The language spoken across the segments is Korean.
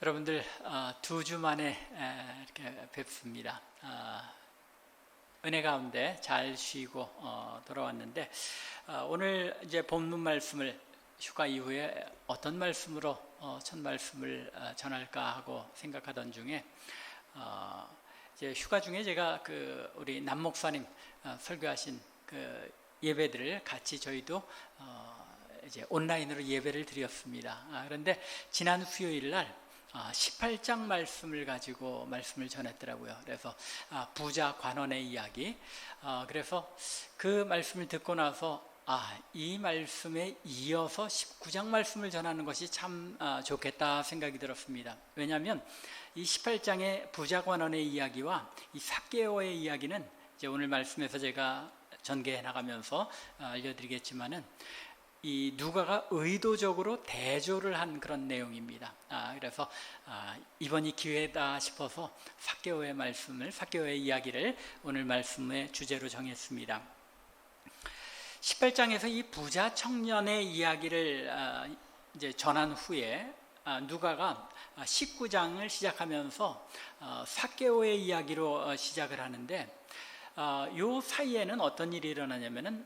여러분들 2주 만에 이렇게 뵙습니다. 은혜 가운데 잘 쉬고 돌아왔는데 오늘 이제 본문 말씀을 휴가 이후에 어떤 말씀으로 첫 말씀을 전할까 하고 생각하던 중에 이제 휴가 중에 제가 우리 남 목사님 설교하신 예배들을 같이 저희도 이제 온라인으로 예배를 드렸습니다. 그런데 지난 수요일 날 18장 말씀을 가지고 말씀을 전했더라고요. 그래서 부자 관원의 이야기. 그래서 그 말씀을 듣고 나서 이 말씀에 이어서 19장 말씀을 전하는 것이 참 좋겠다 생각이 들었습니다. 왜냐하면 이 18장의 부자 관원의 이야기와 이 삭개오의 이야기는 이제 오늘 말씀에서 제가 전개해 나가면서 알려드리겠지만은 이 누가가 의도적으로 대조를 한 그런 내용입니다. 그래서 이번이 기회다 싶어서 삭개오의 이야기를 오늘 말씀의 주제로 정했습니다. 18장에서 이 부자 청년의 이야기를 이제 전한 후에 누가가 19장을 시작하면서 삭개오의 이야기로 시작을 하는데 요 사이에는 어떤 일이 일어나냐면은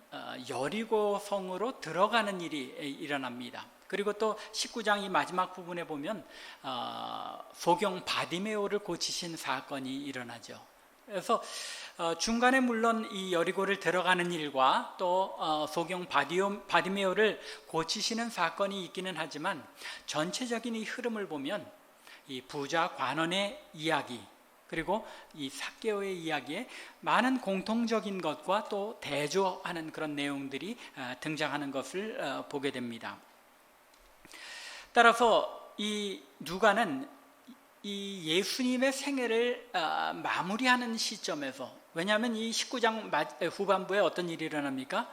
여리고 성으로 들어가는 일이 일어납니다. 그리고 또 19장 이 마지막 부분에 보면 소경 바디메오를 고치신 사건이 일어나죠. 그래서 중간에 물론 이 여리고를 들어가는 일과 또 소경 바디메오를 고치시는 사건이 있기는 하지만 전체적인 이 흐름을 보면 이 부자 관원의 이야기 그리고 이 삭개오의 이야기에 많은 공통적인 것과 또 대조하는 그런 내용들이 등장하는 것을 보게 됩니다. 따라서 이 누가는 이 예수님의 생애를 마무리하는 시점에서, 왜냐하면 이 19장 후반부에 어떤 일이 일어납니까?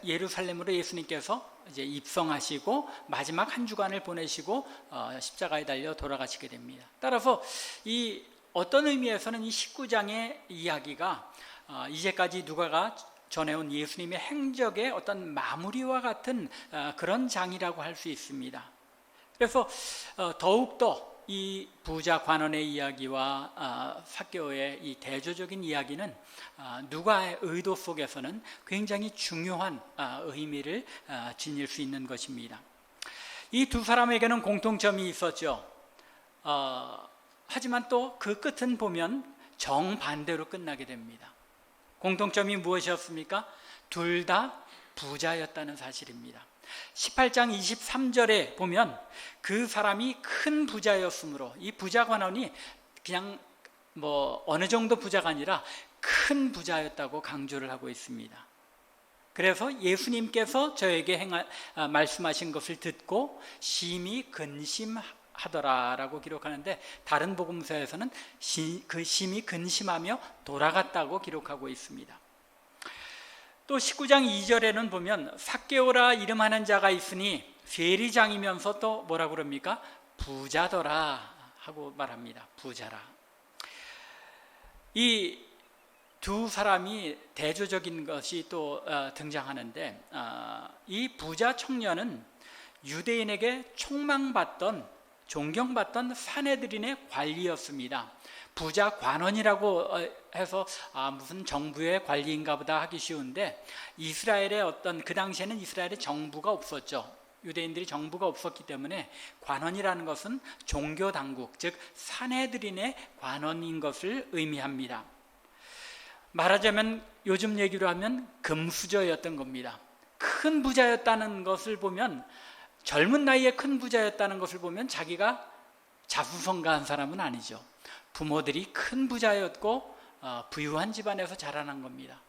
예루살렘으로 예수님께서 이제 입성하시고 마지막 한 주간을 보내시고 십자가에 달려 돌아가시게 됩니다. 따라서 이 어떤 의미에서는 이 19장의 이야기가 이제까지 누가가 전해온 예수님의 행적의 어떤 마무리와 같은 그런 장이라고 할 수 있습니다. 그래서 더욱더 이 부자 관원의 이야기와 삭개오의 이 대조적인 이야기는 누가의 의도 속에서는 굉장히 중요한 의미를 지닐 수 있는 것입니다. 이 두 사람에게는 공통점이 있었죠. 하지만 또 그 끝은 보면 정반대로 끝나게 됩니다. 공통점이 무엇이었습니까? 둘 다 부자였다는 사실입니다. 18장 23절에 보면 그 사람이 큰 부자였으므로, 이 부자 관원이 그냥 어느 정도 부자가 아니라 큰 부자였다고 강조를 하고 있습니다. 그래서 예수님께서 저에게 말씀하신 것을 듣고 심히 근심하더라라고 기록하는데, 다른 복음서에서는 그 심히 근심하며 돌아갔다고 기록하고 있습니다. 또 19장 2절에는 보면 삭개오라 이름하는 자가 있으니 세리장이면서 또 뭐라고 그럽니까? 부자더라 하고 말합니다. 부자라. 이 두 사람이 대조적인 것이 또 등장하는데, 이 부자 청년은 유대인에게 촉망받던, 존경받던 사내들인의 관리였습니다. 부자 관원이라고 해서 무슨 정부의 관리인가 보다 하기 쉬운데, 이스라엘의 그 당시에는 이스라엘의 정부가 없었죠. 유대인들이 정부가 없었기 때문에 관원이라는 것은 종교 당국, 즉 사내들인의 관원인 것을 의미합니다. 말하자면 요즘 얘기로 하면 금수저였던 겁니다. 큰 부자였다는 것을 보면, 젊은 나이에 큰 부자였다는 것을 보면 자기가 자수성가한 사람은 아니죠. 부모들이 큰 부자였고 부유한 집안에서 자라난 겁니다.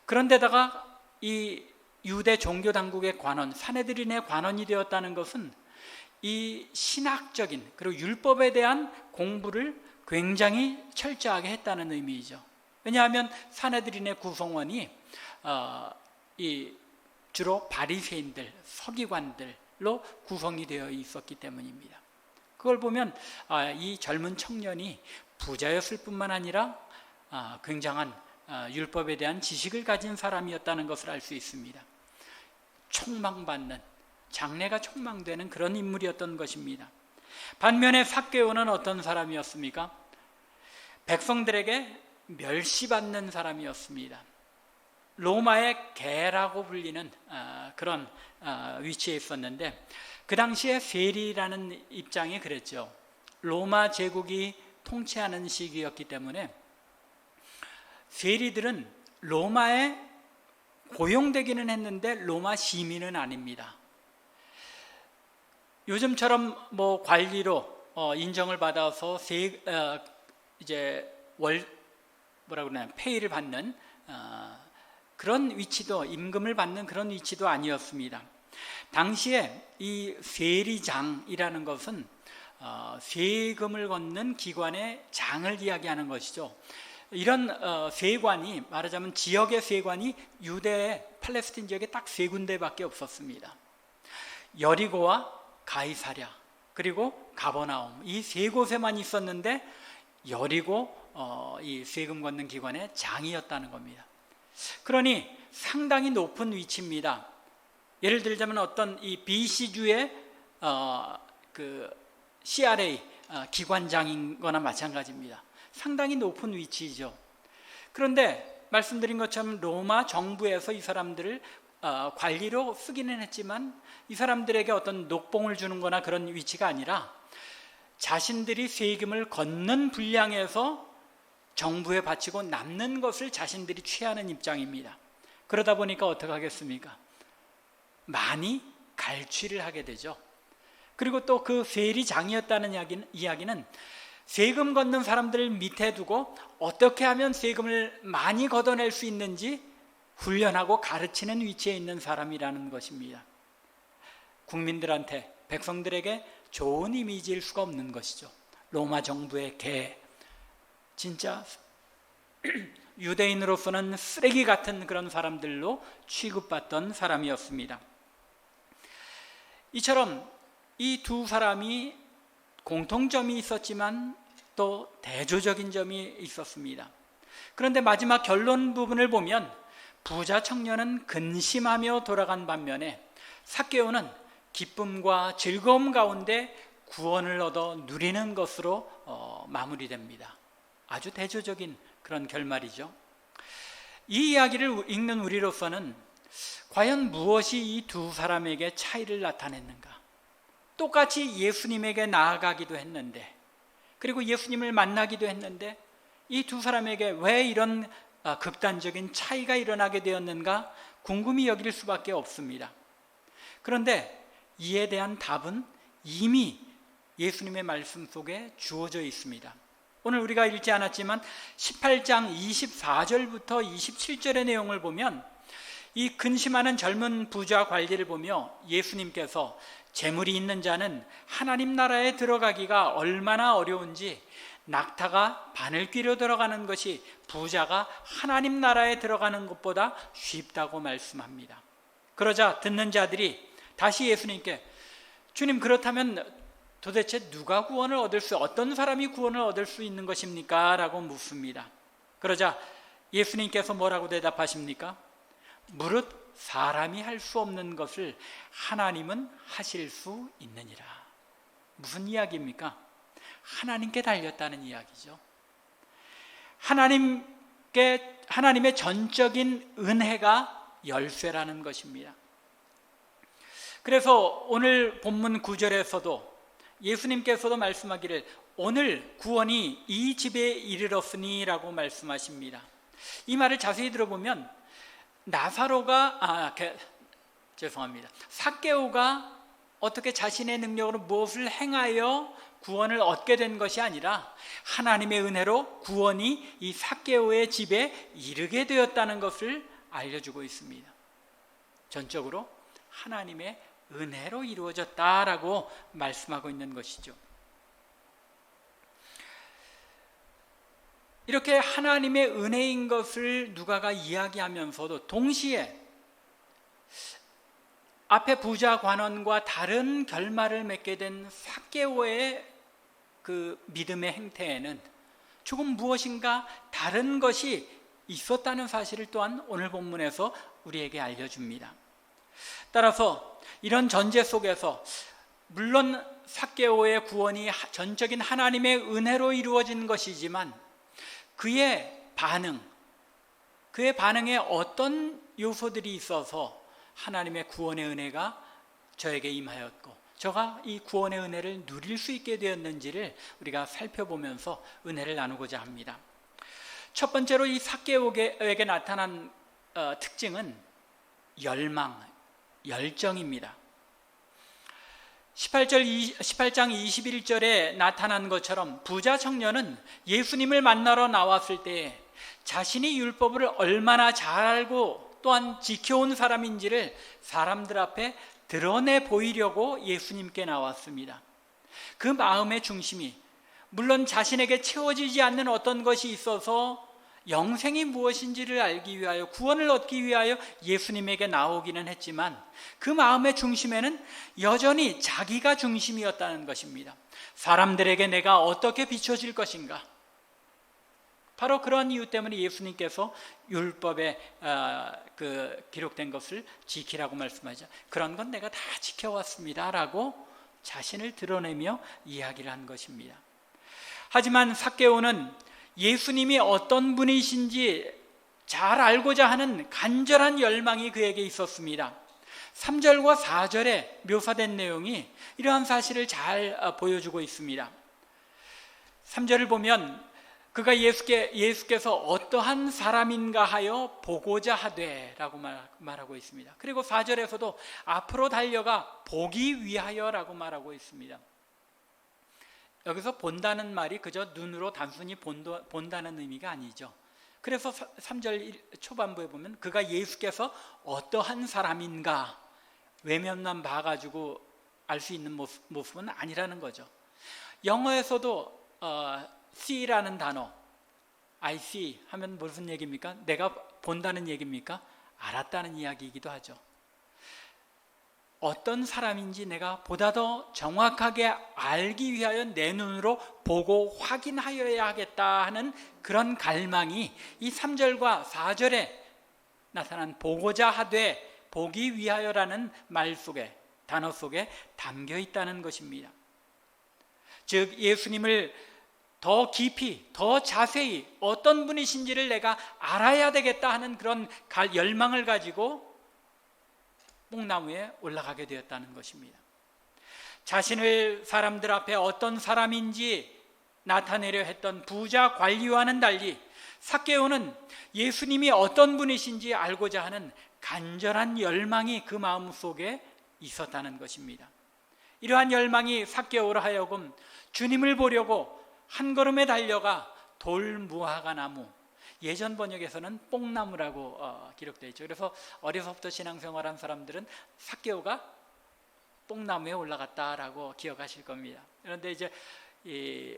그런데다가 이 유대 종교 당국의 관원, 사내들인의 관원이 되었다는 것은 이 신학적인 그리고 율법에 대한 공부를 굉장히 철저하게 했다는 의미이죠. 왜냐하면 사내들인의 구성원이 주로 바리새인들, 서기관들로 구성이 되어 있었기 때문입니다. 그걸 보면 이 젊은 청년이 부자였을 뿐만 아니라 굉장한 율법에 대한 지식을 가진 사람이었다는 것을 알 수 있습니다. 촉망받는, 장래가 촉망되는 그런 인물이었던 것입니다. 반면에 삭개오는 어떤 사람이었습니까? 백성들에게 멸시받는 사람이었습니다. 로마의 개라고 불리는 그런 위치에 있었는데, 그 당시에 세리라는 입장이 그랬죠. 로마 제국이 통치하는 시기였기 때문에 세리들은 로마에 고용되기는 했는데 로마 시민은 아닙니다. 요즘처럼 뭐 관리로 인정을 받아서 이제 페이를 받는 그런 위치도, 임금을 받는 그런 위치도 아니었습니다. 당시에 이 세리장이라는 것은 세금을 걷는 기관의 장을 이야기하는 것이죠. 이런 세관이, 말하자면 지역의 세관이 유대 팔레스틴 지역에 딱 세 군데밖에 없었습니다. 여리고와 가이사랴, 그리고 가버나움, 이 세 곳에만 있었는데 여리고 이 세금 걷는 기관의 장이었다는 겁니다. 그러니 상당히 높은 위치입니다. 예를 들자면 어떤 이 BC주의 그 CRA 기관장인 거나 마찬가지입니다. 상당히 높은 위치이죠. 그런데 말씀드린 것처럼 로마 정부에서 이 사람들을 관리로 쓰기는 했지만 이 사람들에게 어떤 녹봉을 주는 거나 그런 위치가 아니라 자신들이 세금을 걷는 분량에서 정부에 바치고 남는 것을 자신들이 취하는 입장입니다. 그러다 보니까 어떻게 하겠습니까? 많이 갈취를 하게 되죠. 그리고 또 그 세리장이었다는 이야기는 세금 걷는 사람들을 밑에 두고 어떻게 하면 세금을 많이 걷어낼 수 있는지 훈련하고 가르치는 위치에 있는 사람이라는 것입니다. 국민들한테, 백성들에게 좋은 이미지일 수가 없는 것이죠. 로마 정부의 개, 진짜 유대인으로서는 쓰레기 같은 그런 사람들로 취급받던 사람이었습니다. 이처럼 이 두 사람이 공통점이 있었지만 또 대조적인 점이 있었습니다. 그런데 마지막 결론 부분을 보면 부자 청년은 근심하며 돌아간 반면에 삭개오는 기쁨과 즐거움 가운데 구원을 얻어 누리는 것으로 마무리됩니다. 아주 대조적인 그런 결말이죠. 이 이야기를 읽는 우리로서는 과연 무엇이 이 두 사람에게 차이를 나타냈는가? 똑같이 예수님에게 나아가기도 했는데, 그리고 예수님을 만나기도 했는데 이 두 사람에게 왜 이런 극단적인 차이가 일어나게 되었는가 궁금히 여길 수밖에 없습니다. 그런데 이에 대한 답은 이미 예수님의 말씀 속에 주어져 있습니다. 오늘 우리가 읽지 않았지만 18장 24절부터 27절의 내용을 보면 이 근심하는 젊은 부자 관리를 보며 예수님께서 재물이 있는 자는 하나님 나라에 들어가기가 얼마나 어려운지 낙타가 바늘 귀로 들어가는 것이 부자가 하나님 나라에 들어가는 것보다 쉽다고 말씀합니다. 그러자 듣는 자들이 다시 예수님께, 주님, 그렇다면 도대체 누가 구원을 얻을 어떤 사람이 구원을 얻을 수 있는 것입니까? 라고 묻습니다. 그러자 예수님께서 뭐라고 대답하십니까? 무릇 사람이 할 수 없는 것을 하나님은 하실 수 있느니라. 무슨 이야기입니까? 하나님께 달렸다는 이야기죠. 하나님의 전적인 은혜가 열쇠라는 것입니다. 그래서 오늘 본문 9절에서도 예수님께서도 말씀하기를 오늘 구원이 이 집에 이르렀으니 라고 말씀하십니다. 이 말을 자세히 들어보면 삭개오가 어떻게 자신의 능력으로 무엇을 행하여 구원을 얻게 된 것이 아니라 하나님의 은혜로 구원이 이 삭개오의 집에 이르게 되었다는 것을 알려주고 있습니다. 전적으로 하나님의 은혜로 이루어졌다라고 말씀하고 있는 것이죠. 이렇게 하나님의 은혜인 것을 누가가 이야기하면서도 동시에 앞에 부자 관원과 다른 결말을 맺게 된 삭개오의 그 믿음의 행태에는 조금 무엇인가 다른 것이 있었다는 사실을 또한 오늘 본문에서 우리에게 알려줍니다. 따라서 이런 전제 속에서 물론 삭개오의 구원이 전적인 하나님의 은혜로 이루어진 것이지만 그의 반응에 어떤 요소들이 있어서 하나님의 구원의 은혜가 저에게 임하였고 저가 이 구원의 은혜를 누릴 수 있게 되었는지를 우리가 살펴보면서 은혜를 나누고자 합니다. 첫 번째로 이 삭개오에게 나타난 특징은 열정입니다. 18장 21절에 나타난 것처럼 부자 청년은 예수님을 만나러 나왔을 때 자신이 율법을 얼마나 잘 알고 또한 지켜온 사람인지를 사람들 앞에 드러내 보이려고 예수님께 나왔습니다. 그 마음의 중심이 물론 자신에게 채워지지 않는 어떤 것이 있어서 영생이 무엇인지를 알기 위하여 구원을 얻기 위하여 예수님에게 나오기는 했지만 그 마음의 중심에는 여전히 자기가 중심이었다는 것입니다. 사람들에게 내가 어떻게 비춰질 것인가? 바로 그런 이유 때문에 예수님께서 율법에 기록된 것을 지키라고 말씀하죠. 그런 건 내가 다 지켜왔습니다 라고 자신을 드러내며 이야기를 한 것입니다. 하지만 삭개오는 예수님이 어떤 분이신지 잘 알고자 하는 간절한 열망이 그에게 있었습니다. 3절과 4절에 묘사된 내용이 이러한 사실을 잘 보여주고 있습니다. 3절을 보면 그가 예수께서 어떠한 사람인가 하여 보고자 하되 라고 말하고 있습니다. 그리고 4절에서도 앞으로 달려가 보기 위하여 라고 말하고 있습니다. 여기서 본다는 말이 그저 눈으로 단순히 본다는 의미가 아니죠. 그래서 3절 초반부에 보면 그가 예수께서 어떠한 사람인가 외면만 봐가지고 알 수 있는 모습은 아니라는 거죠. 영어에서도 see라는 단어, I see 하면 무슨 얘기입니까? 내가 본다는 얘기입니까? 알았다는 이야기이기도 하죠. 어떤 사람인지 내가 보다 더 정확하게 알기 위하여 내 눈으로 보고 확인하여야 하겠다 하는 그런 갈망이 이 3절과 4절에 나타난 보고자 하되 보기 위하여라는 말 속에, 단어 속에 담겨 있다는 것입니다. 즉 예수님을 더 깊이, 더 자세히 어떤 분이신지를 내가 알아야 되겠다 하는 그런 열망을 가지고 뽕나무에 올라가게 되었다는 것입니다. 자신을 사람들 앞에 어떤 사람인지 나타내려 했던 부자 관리와는 달리 삭개오는 예수님이 어떤 분이신지 알고자 하는 간절한 열망이 그 마음 속에 있었다는 것입니다. 이러한 열망이 삭개오로 하여금 주님을 보려고 한 걸음에 달려가 돌무화과 나무, 예전 번역에서는 뽕나무라고 기록되어 있죠. 그래서 어려서부터 신앙생활한 사람들은 삭개오가 뽕나무에 올라갔다라고 기억하실 겁니다. 그런데 이제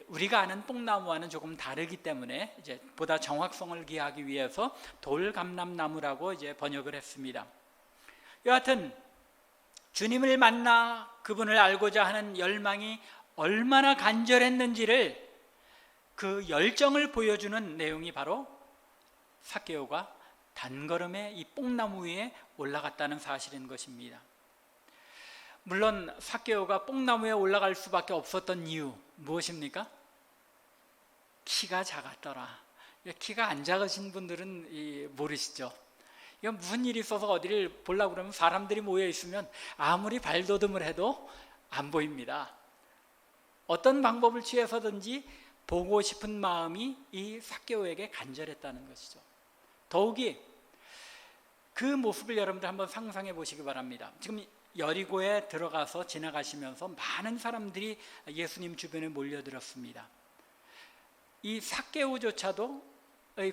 우리가 아는 뽕나무와는 조금 다르기 때문에 이제 보다 정확성을 기하기 위해서 돌감람나무라고 이제 번역을 했습니다. 여하튼 주님을 만나 그분을 알고자 하는 열망이 얼마나 간절했는지를 그 열정을 보여주는 내용이 바로 삭개오가 단걸음에 이 뽕나무 위에 올라갔다는 사실인 것입니다. 물론 삭개오가 뽕나무에 올라갈 수밖에 없었던 이유 무엇입니까? 키가 작았더라. 키가 안 작으신 분들은 모르시죠. 이건 무슨 일이 있어서 어디를 보려고 그러면 사람들이 모여 있으면 아무리 발돋움을 해도 안 보입니다. 어떤 방법을 취해서든지 보고 싶은 마음이 이 삭개오에게 간절했다는 것이죠. 더욱이 그 모습을 여러분들 한번 상상해 보시기 바랍니다. 지금 여리고에 들어가서 지나가시면서 많은 사람들이 예수님 주변에 몰려들었습니다. 이 삭개오조차도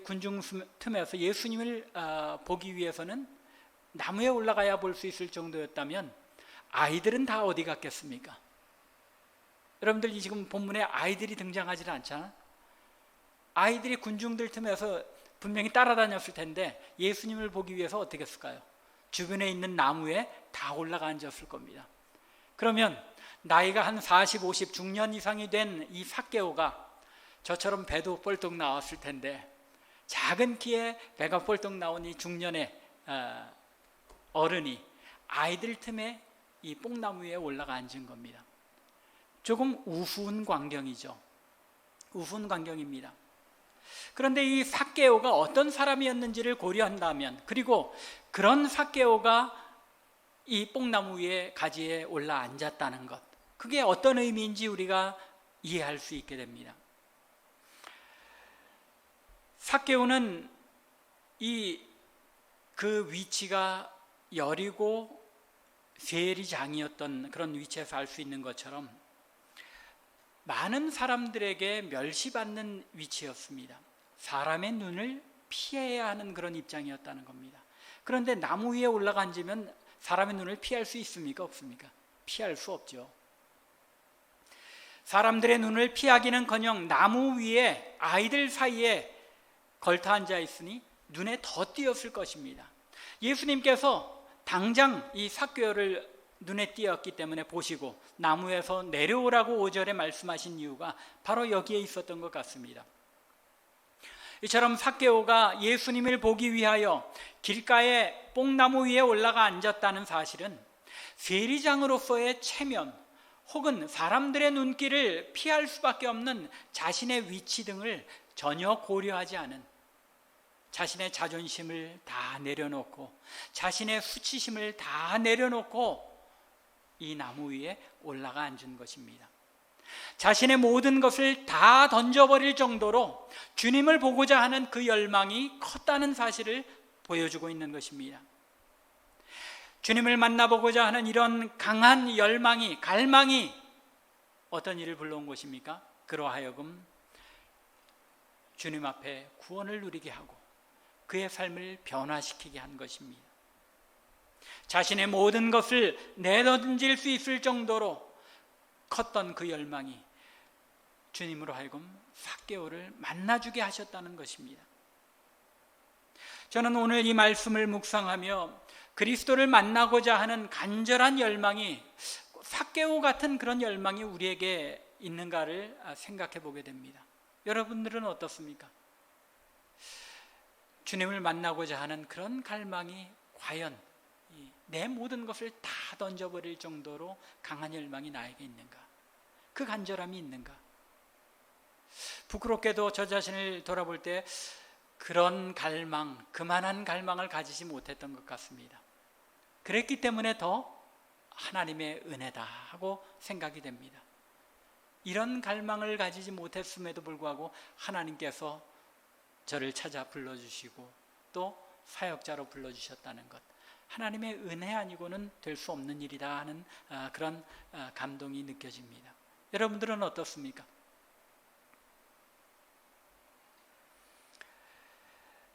군중 틈에서 예수님을 보기 위해서는 나무에 올라가야 볼 수 있을 정도였다면 아이들은 다 어디 갔겠습니까? 여러분들 지금 본문에 아이들이 등장하지 않잖아. 아이들이 군중들 틈에서 분명히 따라다녔을 텐데 예수님을 보기 위해서 어떻게 했을까요? 주변에 있는 나무에 다 올라가 앉았을 겁니다. 그러면 나이가 한 40, 50 중년 이상이 된 이 삭개오가 저처럼 배도 뻘떡 나왔을 텐데 작은 키에 배가 뻘떡 나온 이 중년의 어른이 아이들 틈에 이 뽕나무 위에 올라가 앉은 겁니다. 조금 우스운 광경이죠. 우스운 광경입니다. 그런데 이 삭개오가 어떤 사람이었는지를 고려한다면, 그리고 그런 삭개오가 이 뽕나무 위에 가지에 올라 앉았다는 것, 그게 어떤 의미인지 우리가 이해할 수 있게 됩니다. 삭개오는 그 위치가 여리고 세리장이었던 그런 위치에서 알 수 있는 것처럼 많은 사람들에게 멸시받는 위치였습니다. 사람의 눈을 피해야 하는 그런 입장이었다는 겁니다. 그런데 나무 위에 올라가 앉으면 사람의 눈을 피할 수 있습니까? 없습니까? 피할 수 없죠. 사람들의 눈을 피하기는커녕 나무 위에 아이들 사이에 걸터 앉아 있으니 눈에 더 띄었을 것입니다. 예수님께서 당장 이 삭개오를 눈에 띄었기 때문에 보시고 나무에서 내려오라고 5절에 말씀하신 이유가 바로 여기에 있었던 것 같습니다. 이처럼 삭개오가 예수님을 보기 위하여 길가에 뽕나무 위에 올라가 앉았다는 사실은 세리장으로서의 체면 혹은 사람들의 눈길을 피할 수밖에 없는 자신의 위치 등을 전혀 고려하지 않은, 자신의 자존심을 다 내려놓고 자신의 수치심을 다 내려놓고 이 나무 위에 올라가 앉은 것입니다. 자신의 모든 것을 다 던져버릴 정도로 주님을 보고자 하는 그 열망이 컸다는 사실을 보여주고 있는 것입니다. 주님을 만나보고자 하는 이런 강한 열망이, 갈망이 어떤 일을 불러온 것입니까? 그로 하여금 주님 앞에 구원을 누리게 하고 그의 삶을 변화시키게 한 것입니다. 자신의 모든 것을 내던질 수 있을 정도로 컸던 그 열망이 주님으로 하여금 삭개오를 만나주게 하셨다는 것입니다. 저는 오늘 이 말씀을 묵상하며 그리스도를 만나고자 하는 간절한 열망이, 삭개오 같은 그런 열망이 우리에게 있는가를 생각해 보게 됩니다. 여러분들은 어떻습니까? 주님을 만나고자 하는 그런 갈망이 과연 내 모든 것을 다 던져버릴 정도로 강한 열망이 나에게 있는가? 그 간절함이 있는가? 부끄럽게도 저 자신을 돌아볼 때 그런 갈망, 그만한 갈망을 가지지 못했던 것 같습니다. 그랬기 때문에 더 하나님의 은혜다 하고 생각이 됩니다. 이런 갈망을 가지지 못했음에도 불구하고 하나님께서 저를 찾아 불러주시고 또 사역자로 불러주셨다는 것, 하나님의 은혜 아니고는 될 수 없는 일이다 하는 그런 감동이 느껴집니다. 여러분들은 어떻습니까?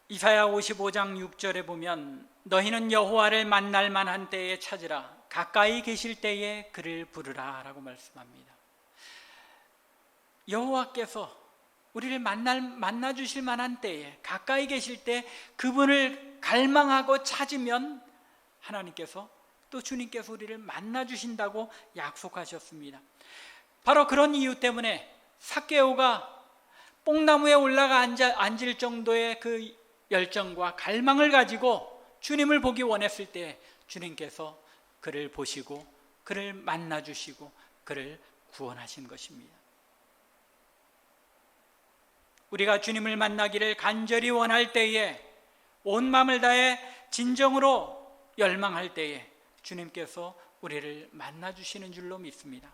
이사야 55장 6절에 보면 너희는 여호와를 만날 만한 때에 찾으라, 가까이 계실 때에 그를 부르라 라고 말씀합니다. 여호와께서 우리를 만나 주실 만한 때에, 가까이 계실 때 그분을 갈망하고 찾으면 하나님께서 또 주님께서 우리를 만나 주신다고 약속하셨습니다. 바로 그런 이유 때문에 삭개오가 뽕나무에 올라가 앉을 정도의 그 열정과 갈망을 가지고 주님을 보기 원했을 때 주님께서 그를 보시고 그를 만나 주시고 그를 구원하신 것입니다. 우리가 주님을 만나기를 간절히 원할 때에, 온 마음을 다해 진정으로 열망할 때에 주님께서 우리를 만나 주시는 줄로 믿습니다.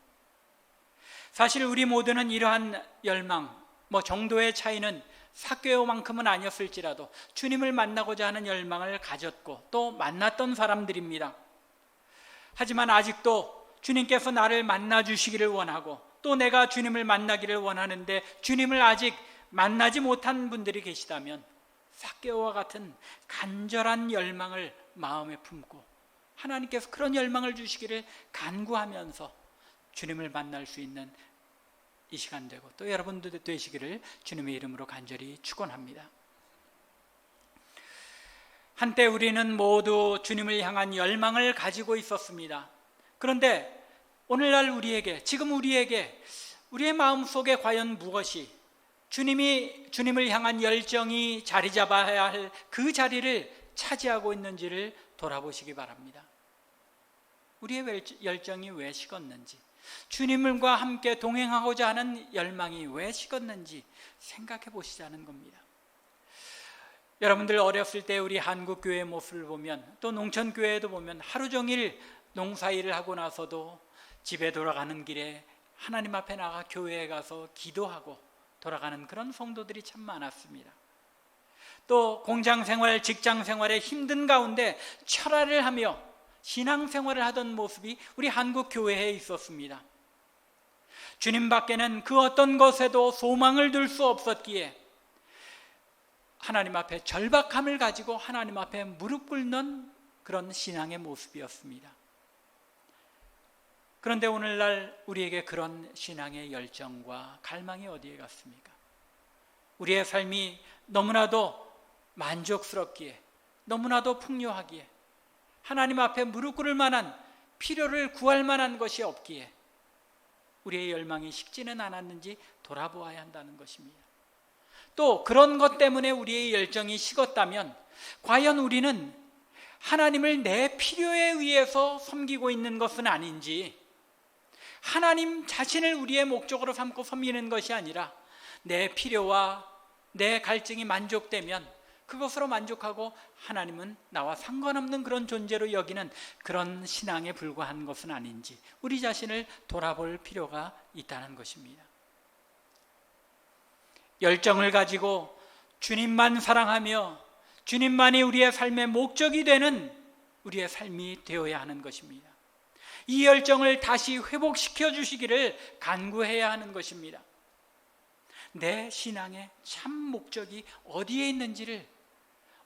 사실 우리 모두는 이러한 열망, 정도의 차이는 삭개오만큼은 아니었을지라도 주님을 만나고자 하는 열망을 가졌고 또 만났던 사람들입니다. 하지만 아직도 주님께서 나를 만나 주시기를 원하고 또 내가 주님을 만나기를 원하는데 주님을 아직 만나지 못한 분들이 계시다면 삭개오와 같은 간절한 열망을 마음에 품고 하나님께서 그런 열망을 주시기를 간구하면서 주님을 만날 수 있는 이 시간 되고 또 여러분도 되시기를 주님의 이름으로 간절히 축원합니다. 한때 우리는 모두 주님을 향한 열망을 가지고 있었습니다. 그런데 오늘날 우리에게, 지금 우리에게 우리의 마음속에 과연 무엇이 주님을 향한 열정이 자리 잡아야 할 그 자리를 차지하고 있는지를 돌아보시기 바랍니다. 우리의 열정이 왜 식었는지, 주님과 함께 동행하고자 하는 열망이 왜 식었는지 생각해 보시자는 겁니다. 여러분들 어렸을 때 우리 한국교회의 모습을 보면, 또 농촌교회에도 보면 하루 종일 농사일을 하고 나서도 집에 돌아가는 길에 하나님 앞에 나가 교회에 가서 기도하고 돌아가는 그런 성도들이 참 많았습니다. 또 공장생활, 직장생활에 힘든 가운데 철야를 하며 신앙생활을 하던 모습이 우리 한국교회에 있었습니다. 주님 밖에는 그 어떤 것에도 소망을 둘 수 없었기에 하나님 앞에 절박함을 가지고 하나님 앞에 무릎 꿇는 그런 신앙의 모습이었습니다. 그런데 오늘날 우리에게 그런 신앙의 열정과 갈망이 어디에 갔습니까? 우리의 삶이 너무나도 만족스럽기에, 너무나도 풍요하기에, 하나님 앞에 무릎 꿇을 만한, 필요를 구할 만한 것이 없기에 우리의 열망이 식지는 않았는지 돌아보아야 한다는 것입니다. 또 그런 것 때문에 우리의 열정이 식었다면 과연 우리는 하나님을 내 필요에 의해서 섬기고 있는 것은 아닌지, 하나님 자신을 우리의 목적으로 삼고 섬기는 것이 아니라 내 필요와 내 갈증이 만족되면 그것으로 만족하고 하나님은 나와 상관없는 그런 존재로 여기는 그런 신앙에 불과한 것은 아닌지 우리 자신을 돌아볼 필요가 있다는 것입니다. 열정을 가지고 주님만 사랑하며 주님만이 우리의 삶의 목적이 되는 우리의 삶이 되어야 하는 것입니다. 이 열정을 다시 회복시켜 주시기를 간구해야 하는 것입니다. 내 신앙의 참 목적이 어디에 있는지를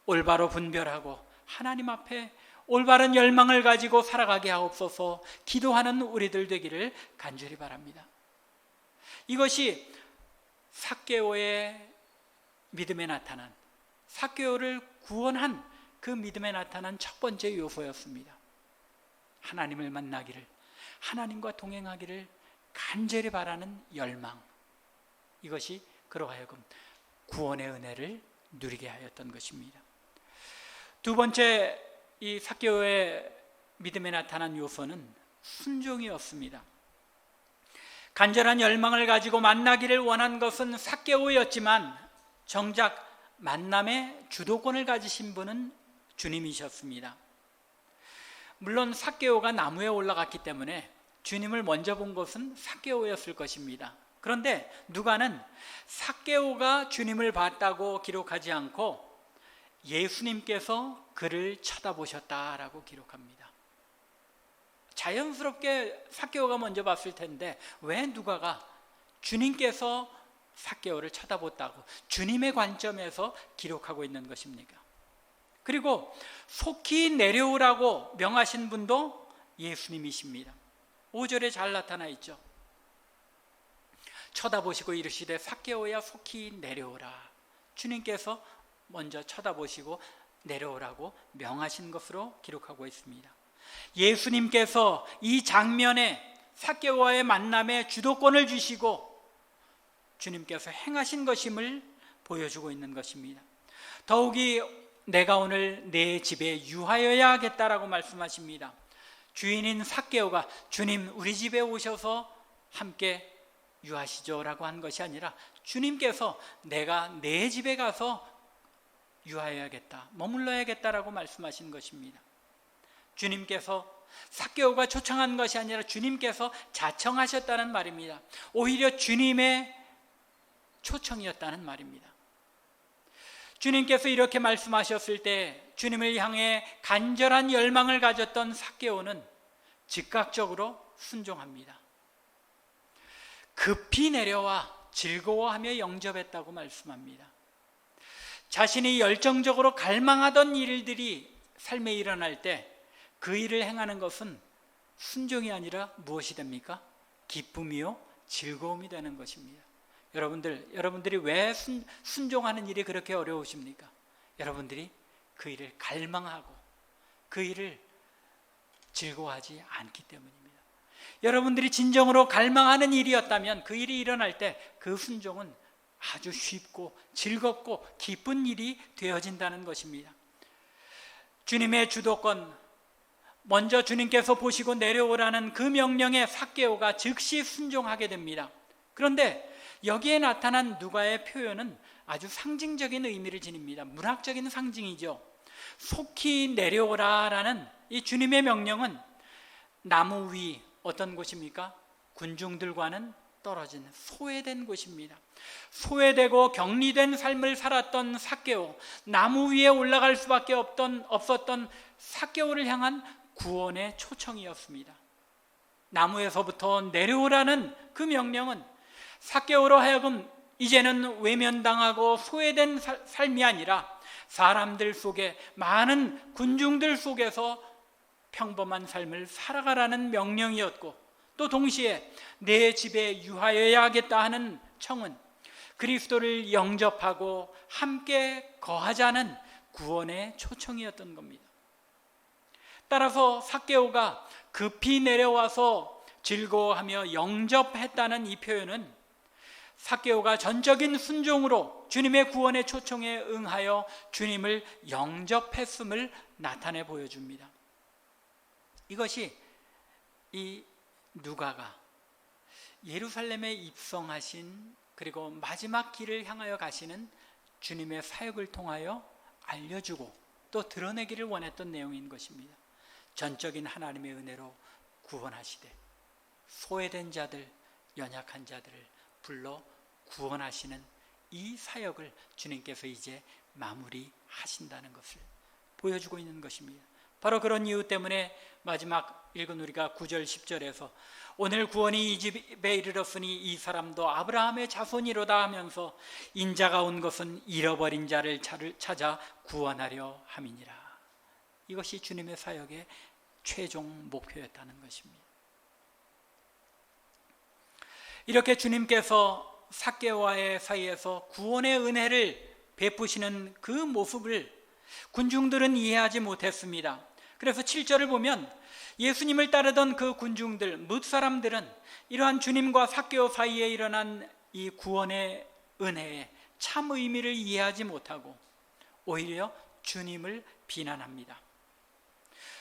올바로 분별하고 하나님 앞에 올바른 열망을 가지고 살아가게 하옵소서 기도하는 우리들 되기를 간절히 바랍니다. 이것이 삭개오의 믿음에 나타난, 삭개오를 구원한 그 믿음에 나타난 첫 번째 요소였습니다. 하나님을 만나기를, 하나님과 동행하기를 간절히 바라는 열망, 이것이 그로 하여금 구원의 은혜를 누리게 하였던 것입니다. 두 번째, 이 삭개오의 믿음에 나타난 요소는 순종이었습니다. 간절한 열망을 가지고 만나기를 원한 것은 삭개오였지만 정작 만남의 주도권을 가지신 분은 주님이셨습니다. 물론 삭개오가 나무에 올라갔기 때문에 주님을 먼저 본 것은 삭개오였을 것입니다. 그런데 누가는 삭개오가 주님을 봤다고 기록하지 않고 예수님께서 그를 쳐다보셨다라고 기록합니다. 자연스럽게 삭개오가 먼저 봤을 텐데 왜 누가가 주님께서 삭개오를 쳐다봤다고 주님의 관점에서 기록하고 있는 것입니까? 그리고 속히 내려오라고 명하신 분도 예수님이십니다. 5절에 잘 나타나 있죠. 쳐다보시고 이르시되 삭개오야 속히 내려오라. 주님께서 먼저 쳐다보시고 내려오라고 명하신 것으로 기록하고 있습니다. 예수님께서 이 장면에 삭개오와의 만남에 주도권을 주시고 주님께서 행하신 것임을 보여주고 있는 것입니다. 더욱이 내가 오늘 내 집에 유하여야 하겠다라고 말씀하십니다. 주인인 삭개오가 주님 우리 집에 오셔서 함께 유하시죠 라고 한 것이 아니라 주님께서 내가 내 집에 가서 유하여야겠다, 머물러야겠다라고 말씀하신 것입니다. 주님께서 삭개오가 초청한 것이 아니라 주님께서 자청하셨다는 말입니다. 오히려 주님의 초청이었다는 말입니다. 주님께서 이렇게 말씀하셨을 때 주님을 향해 간절한 열망을 가졌던 삭개오는 즉각적으로 순종합니다. 급히 내려와 즐거워하며 영접했다고 말씀합니다. 자신이 열정적으로 갈망하던 일들이 삶에 일어날 때 그 일을 행하는 것은 순종이 아니라 무엇이 됩니까? 기쁨이요 즐거움이 되는 것입니다. 여러분들이 왜 순종하는 일이 그렇게 어려우십니까? 여러분들이 그 일을 갈망하고 그 일을 즐거워하지 않기 때문입니다. 여러분들이 진정으로 갈망하는 일이었다면 그 일이 일어날 때 그 순종은 아주 쉽고 즐겁고 기쁜 일이 되어진다는 것입니다. 주님의 주도권, 먼저 주님께서 보시고 내려오라는 그 명령에 삭개오가 즉시 순종하게 됩니다. 그런데 여기에 나타난 누가의 표현은 아주 상징적인 의미를 지닙니다. 문학적인 상징이죠. 속히 내려오라라는 이 주님의 명령은 나무 위, 어떤 곳입니까? 군중들과는 떨어진 소외된 곳입니다. 소외되고 격리된 삶을 살았던 삭개오, 나무 위에 올라갈 수밖에 없었던 삭개오를 향한 구원의 초청이었습니다. 나무에서부터 내려오라는 그 명령은 삭개오로 하여금 이제는 외면당하고 소외된 삶이 아니라 사람들 속에, 많은 군중들 속에서 평범한 삶을 살아가라는 명령이었고, 또 동시에 내 집에 유하여야 하겠다 하는 청은 그리스도를 영접하고 함께 거하자는 구원의 초청이었던 겁니다. 따라서 삭개오가 급히 내려와서 즐거워하며 영접했다는 이 표현은 삭개오가 전적인 순종으로 주님의 구원의 초청에 응하여 주님을 영접했음을 나타내 보여줍니다. 이것이 이 누가가 예루살렘에 입성하신, 그리고 마지막 길을 향하여 가시는 주님의 사역을 통하여 알려주고 또 드러내기를 원했던 내용인 것입니다. 전적인 하나님의 은혜로 구원하시되 소외된 자들, 연약한 자들을 불러 구원하시는 이 사역을 주님께서 이제 마무리하신다는 것을 보여주고 있는 것입니다. 바로 그런 이유 때문에 마지막 읽은 우리가 9절 10절에서 오늘 구원이 이 집에 이르렀으니 이 사람도 아브라함의 자손이로다 하면서 인자가 온 것은 잃어버린 자를 찾아 구원하려 함이니라. 이것이 주님의 사역의 최종 목표였다는 것입니다. 이렇게 주님께서 삭개오와의 사이에서 구원의 은혜를 베푸시는 그 모습을 군중들은 이해하지 못했습니다. 그래서 7절을 보면 예수님을 따르던 그 군중들, 뭇사람들은 이러한 주님과 삭개오 사이에 일어난 이 구원의 은혜의 참 의미를 이해하지 못하고 오히려 주님을 비난합니다.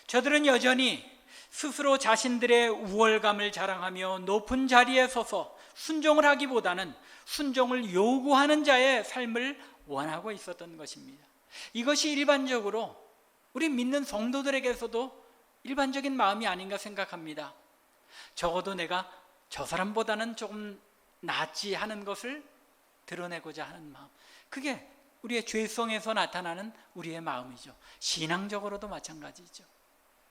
저들은 여전히 스스로 자신들의 우월감을 자랑하며 높은 자리에 서서 순종을 하기보다는 순종을 요구하는 자의 삶을 원하고 있었던 것입니다. 이것이 일반적으로 우리 믿는 성도들에게서도 일반적인 마음이 아닌가 생각합니다. 적어도 내가 저 사람보다는 조금 낫지 하는 것을 드러내고자 하는 마음, 그게 우리의 죄성에서 나타나는 우리의 마음이죠. 신앙적으로도 마찬가지죠.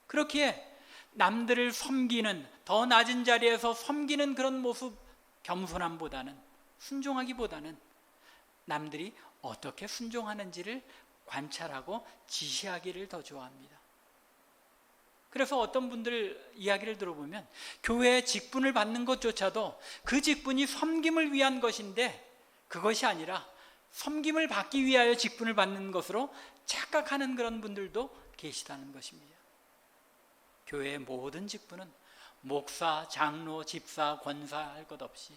그렇기에 남들을 섬기는, 더 낮은 자리에서 섬기는 그런 모습, 겸손함보다는, 순종하기보다는 남들이 어떻게 순종하는지를 관찰하고 지시하기를 더 좋아합니다. 그래서 어떤 분들 이야기를 들어보면 교회에 직분을 받는 것조차도 그 직분이 섬김을 위한 것인데 그것이 아니라 섬김을 받기 위하여 직분을 받는 것으로 착각하는 그런 분들도 계시다는 것입니다. 교회의 모든 직분은 목사, 장로, 집사, 권사 할 것 없이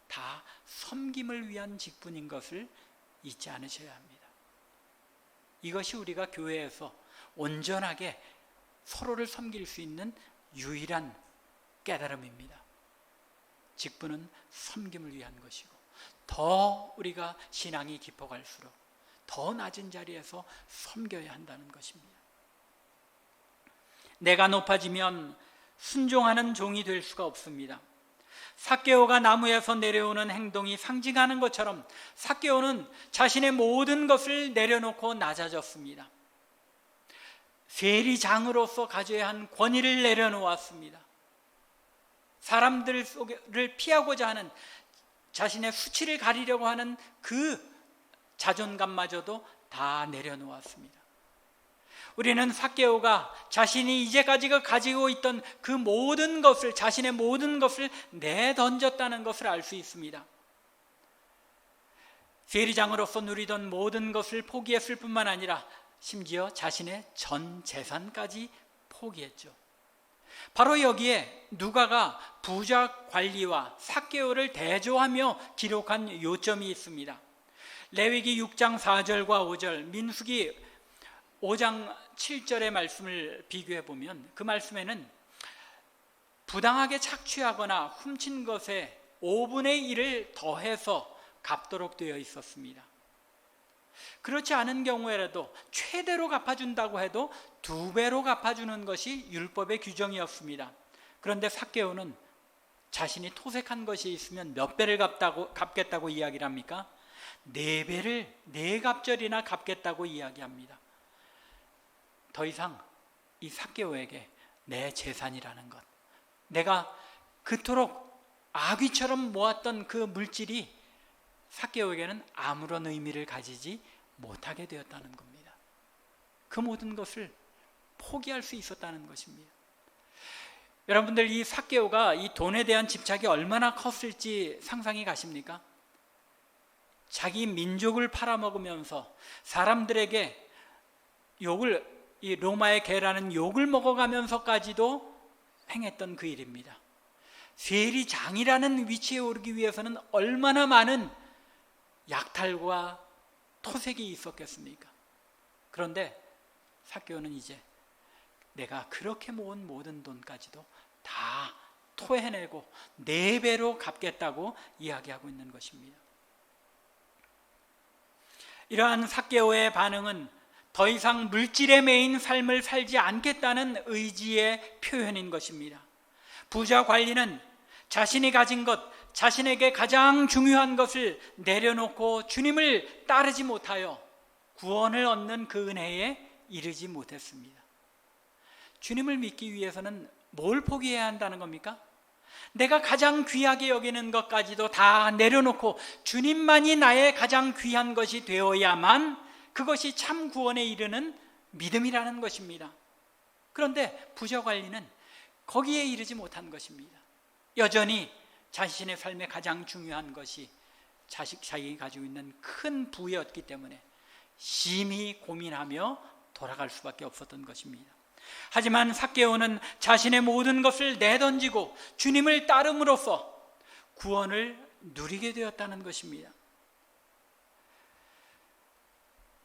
다 섬김을 위한 직분인 것을 잊지 않으셔야 합니다. 이것이 우리가 교회에서 온전하게 서로를 섬길 수 있는 유일한 깨달음입니다. 직분은 섬김을 위한 것이고, 더 우리가 신앙이 깊어갈수록 더 낮은 자리에서 섬겨야 한다는 것입니다. 내가 높아지면 순종하는 종이 될 수가 없습니다. 삭개오가 나무에서 내려오는 행동이 상징하는 것처럼 삭개오는 자신의 모든 것을 내려놓고 낮아졌습니다. 세리장으로서 가져야 한 권위를 내려놓았습니다. 사람들을 피하고자 하는, 자신의 수치를 가리려고 하는 그 자존감마저도 다 내려놓았습니다. 우리는 삭개오가 자신이 이제까지 가지고 있던 그 모든 것을, 자신의 모든 것을 내던졌다는 것을 알 수 있습니다. 세리장으로서 누리던 모든 것을 포기했을 뿐만 아니라 심지어 자신의 전 재산까지 포기했죠. 바로 여기에 누가가 부자 관리와 삭개오를 대조하며 기록한 요점이 있습니다. 레위기 6장 4절과 5절, 민수기 5장 7절의 말씀을 비교해 보면 그 말씀에는 부당하게 착취하거나 훔친 것에 5분의 1을 더해서 갚도록 되어 있었습니다. 그렇지 않은 경우에라도 최대로 갚아준다고 해도 2배로 갚아주는 것이 율법의 규정이었습니다. 그런데 삭개오는 자신이 토색한 것이 있으면 몇 배를 갚겠다고 이야기를 합니까? 4배를 4갑절이나 갚겠다고 이야기합니다. 더 이상 이 삭개오에게 내 재산이라는 것, 내가 그토록 아귀처럼 모았던 그 물질이 삭개오에게는 아무런 의미를 가지지 못하게 되었다는 겁니다. 그 모든 것을 포기할 수 있었다는 것입니다. 여러분들, 이 삭개오가 이 돈에 대한 집착이 얼마나 컸을지 상상이 가십니까? 자기 민족을 팔아먹으면서 사람들에게 이 로마의 개라는 욕을 먹어가면서까지도 행했던 그 일입니다. 세리장이라는 위치에 오르기 위해서는 얼마나 많은 약탈과 토색이 있었겠습니까? 그런데 삭개오는 이제 내가 그렇게 모은 모든 돈까지도 다 토해내고 4배로 갚겠다고 이야기하고 있는 것입니다. 이러한 삭개오의 반응은 더 이상 물질에 매인 삶을 살지 않겠다는 의지의 표현인 것입니다. 부자 관리는 자신이 가진 것, 자신에게 가장 중요한 것을 내려놓고 주님을 따르지 못하여 구원을 얻는 그 은혜에 이르지 못했습니다. 주님을 믿기 위해서는 뭘 포기해야 한다는 겁니까? 내가 가장 귀하게 여기는 것까지도 다 내려놓고 주님만이 나의 가장 귀한 것이 되어야만 그것이 참 구원에 이르는 믿음이라는 것입니다. 그런데 부자 관리는 거기에 이르지 못한 것입니다. 여전히 자신의 삶에 가장 중요한 것이 자기가 가지고 있는 큰 부였기 때문에 심히 고민하며 돌아갈 수밖에 없었던 것입니다. 하지만 삭개오는 자신의 모든 것을 내던지고 주님을 따름으로써 구원을 누리게 되었다는 것입니다.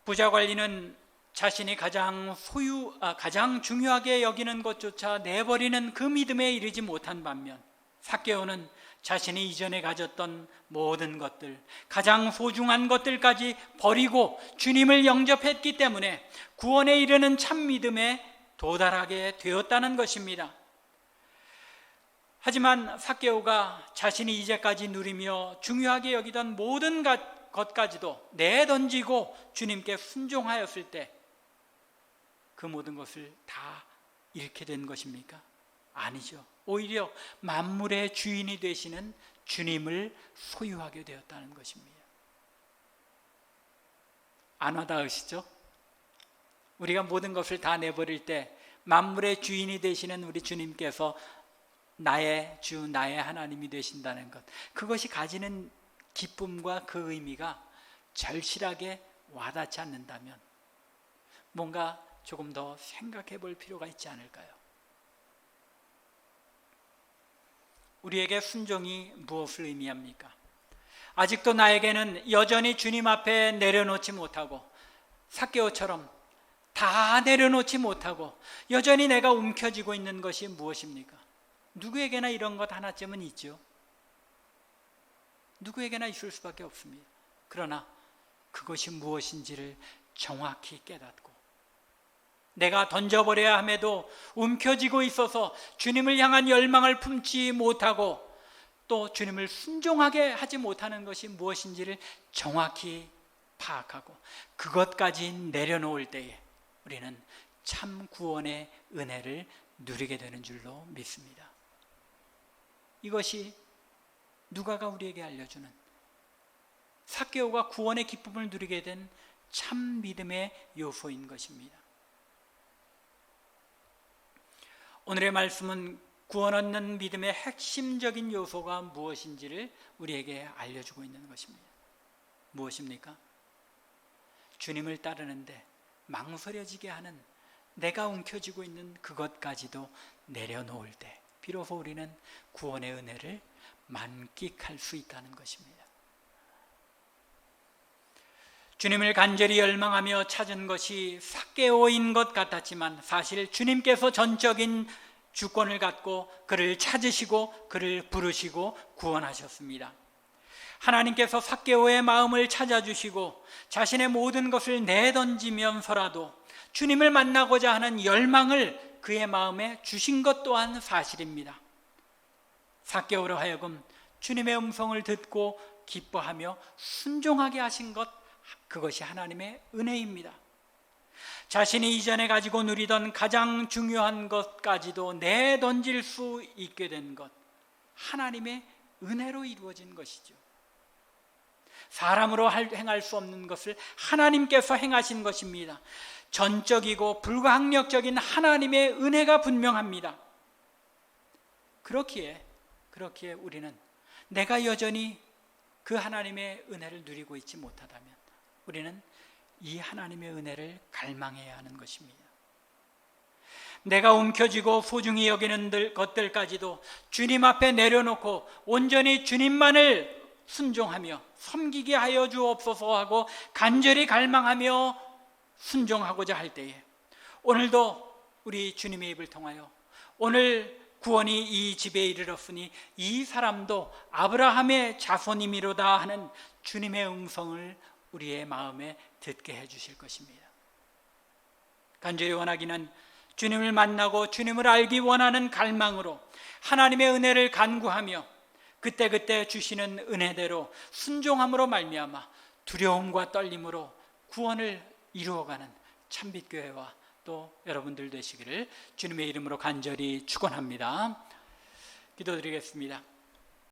부자 관리는 자신이 가장 중요하게 여기는 것조차 내버리는 그 믿음에 이르지 못한 반면, 삭개오는 자신이 이전에 가졌던 모든 것들, 가장 소중한 것들까지 버리고 주님을 영접했기 때문에 구원에 이르는 참 믿음에 도달하게 되었다는 것입니다. 하지만 삭개오가 자신이 이제까지 누리며 중요하게 여기던 모든 것까지도 내던지고 주님께 순종하였을 때 그 모든 것을 다 잃게 된 것입니까? 아니죠. 오히려 만물의 주인이 되시는 주님을 소유하게 되었다는 것입니다. 안 와닿으시죠? 우리가 모든 것을 다 내버릴 때 만물의 주인이 되시는 우리 주님께서 나의 주, 나의 하나님이 되신다는 것, 그것이 가지는 기쁨과 그 의미가 절실하게 와닿지 않는다면 뭔가 조금 더 생각해 볼 필요가 있지 않을까요? 우리에게 순종이 무엇을 의미합니까? 아직도 나에게는 여전히 주님 앞에 내려놓지 못하고 삭개오처럼 다 내려놓지 못하고 여전히 내가 움켜쥐고 있는 것이 무엇입니까? 누구에게나 이런 것 하나쯤은 있죠. 누구에게나 있을 수밖에 없습니다. 그러나 그것이 무엇인지를 정확히 깨닫고 내가 던져버려야 함에도 움켜쥐고 있어서 주님을 향한 열망을 품지 못하고 또 주님을 순종하게 하지 못하는 것이 무엇인지를 정확히 파악하고 그것까지 내려놓을 때에 우리는 참 구원의 은혜를 누리게 되는 줄로 믿습니다. 이것이 누가가 우리에게 알려주는 삭개오가 구원의 기쁨을 누리게 된 참 믿음의 요소인 것입니다. 오늘의 말씀은 구원 얻는 믿음의 핵심적인 요소가 무엇인지를 우리에게 알려주고 있는 것입니다. 무엇입니까? 주님을 따르는데 망설여지게 하는 내가 움켜쥐고 있는 그것까지도 내려놓을 때 비로소 우리는 구원의 은혜를 만끽할 수 있다는 것입니다. 주님을 간절히 열망하며 찾은 것이 삭개오인 것 같았지만 사실 주님께서 전적인 주권을 갖고 그를 찾으시고 그를 부르시고 구원하셨습니다. 하나님께서 삭개오의 마음을 찾아주시고 자신의 모든 것을 내던지면서라도 주님을 만나고자 하는 열망을 그의 마음에 주신 것 또한 사실입니다. 삭개오로 하여금 주님의 음성을 듣고 기뻐하며 순종하게 하신 것, 그것이 하나님의 은혜입니다. 자신이 이전에 가지고 누리던 가장 중요한 것까지도 내던질 수 있게 된 것, 하나님의 은혜로 이루어진 것이죠. 사람으로 행할 수 없는 것을 하나님께서 행하신 것입니다. 전적이고 불가항력적인 하나님의 은혜가 분명합니다. 그렇기에 우리는 내가 여전히 그 하나님의 은혜를 누리고 있지 못하다면 우리는 이 하나님의 은혜를 갈망해야 하는 것입니다. 내가 움켜쥐고 소중히 여기는 것들까지도 주님 앞에 내려놓고 온전히 주님만을 순종하며 섬기게 하여 주옵소서 하고 간절히 갈망하며 순종하고자 할 때에 오늘도 우리 주님의 입을 통하여 오늘 구원이 이 집에 이르렀으니 이 사람도 아브라함의 자손이미로다 하는 주님의 음성을 우리의 마음에 듣게 해 주실 것입니다. 간절히 원하기는 주님을 만나고 주님을 알기 원하는 갈망으로 하나님의 은혜를 간구하며 그때그때 주시는 은혜대로 순종함으로 말미암아 두려움과 떨림으로 구원을 이루어가는 참빛교회와 또 여러분들 되시기를 주님의 이름으로 간절히 축원합니다. 기도드리겠습니다.